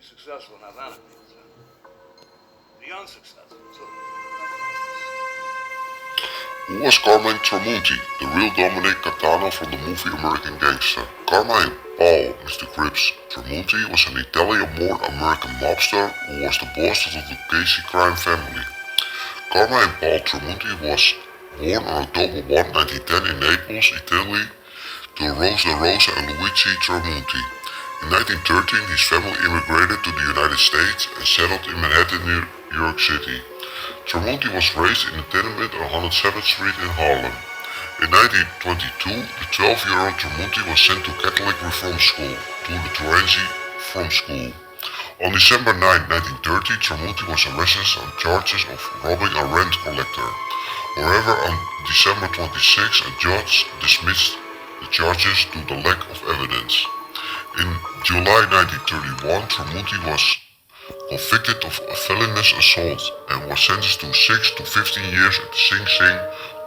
successful and have enemies. The unsuccessful, too. Who was Carmine Tramunti, the real Dominic Catano from the movie American Gangster? Carmine Paul, Mr. Gribbs, Tramunti was an Italian-born American mobster who was the boss of the Lucchese crime family. Carmine Paul Tramunti was born on October 1, 1910 in Naples, Italy, to Rosa and Luigi Tramunti. In 1913, his family immigrated to the United States and settled in Manhattan, New York City. Tramunti was raised in a tenement on 107th Street in Harlem. In 1922, the 12-year-old Tramunti was sent to Catholic Reform School, to the Tramunti From School. On December 9, 1930, Tramunti was arrested on charges of robbing a rent collector. However, on December 26, a judge dismissed the charges due to the lack of evidence. In July 1931, Tramunti was convicted of a felonious assault and was sentenced to 6 to 15 years at the Sing Sing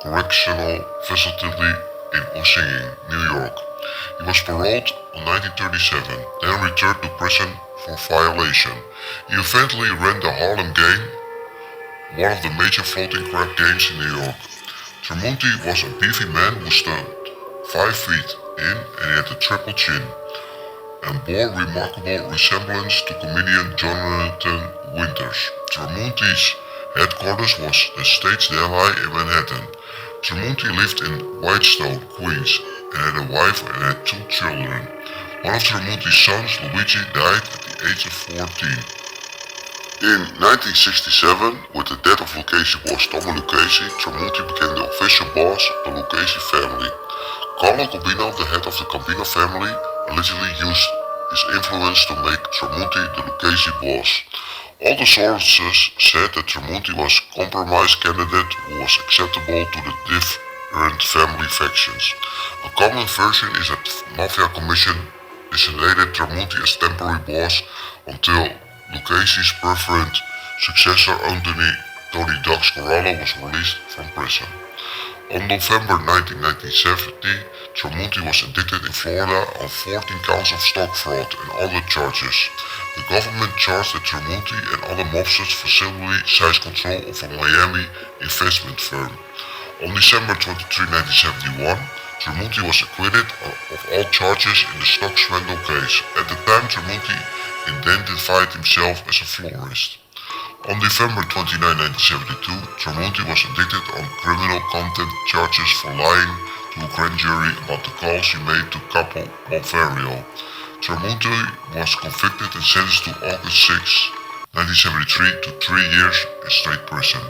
Correctional Facility in Ossining, New York. He was paroled in 1937, then returned to prison for violation. He eventually ran the Harlem Gang, one of the major floating crab gangs in New York. Tramunti was a beefy man who stood 5 feet in and he had a triple chin and bore remarkable resemblance to comedian Jonathan Winters. Tramunti's headquarters was the States Deli in Manhattan. Tramunti lived in Whitestone, Queens, and had a wife and had 2 children. One of Tramunti's sons, Luigi, died at the age of 14. In 1967, with the death of Lucchese boss Tommaso Lucchese, Tramunti became the official boss of the Lucchese family. Carlo Gambino, the head of the Gambino family, allegedly used his influence to make Tramunti the Lucchese boss. All the sources said that Tramunti was a compromise candidate who was acceptable to the different family factions. A common version is that the Mafia Commission designated Tramunti as temporary boss until Lucchese's preferred successor Tony Ducks Corralo was released from prison. On November 1970, Tramunti was indicted in Florida on 14 counts of stock fraud and other charges. The government charged that Tramunti and other mobsters facilitated size control of a Miami investment firm. On December 23, 1971, Tramunti was acquitted of all charges in the stock swindle case. At the time, Tramunti identified himself as a florist. On November 29, 1972, Tramunti was indicted on criminal contempt charges for lying to a grand jury about the calls he made to couple Malvario. Tramunti was convicted and sentenced to August 6, 1973 to 3 years in state prison.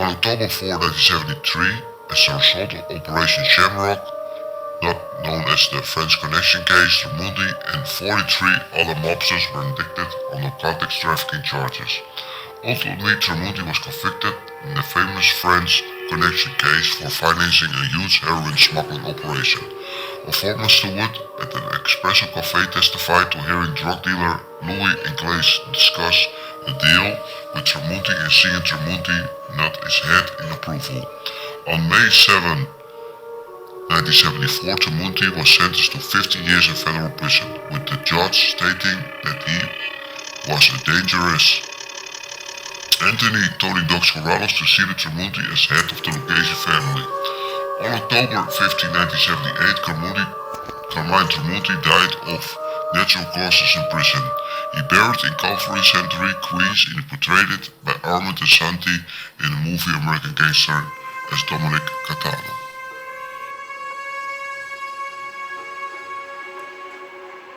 On October 4, 1973, as a result of Operation Shamrock, not known as the French Connection case, Tramunti and 43 other mobsters were indicted on narcotics trafficking charges. Ultimately, Tramunti was convicted in the famous French Connection case for financing a huge heroin smuggling operation. A former steward at an espresso cafe testified to hearing drug dealer Louis and Klaas discuss a deal with Tramunti and seeing Tramunti nod his head in approval. On May 7, 1974, Tramunti was sentenced to 15 years in federal prison, with the judge stating that he was a dangerous Tony Ducks Corrales succeeded Tramunti as head of the Lucchese family. On October 15, 1978, Carmine Tramunti died of natural causes in prison. He buried in Calvary Cemetery, Queens, and portrayed by Armand and Santi in the movie American Gangster as Dominic Catano.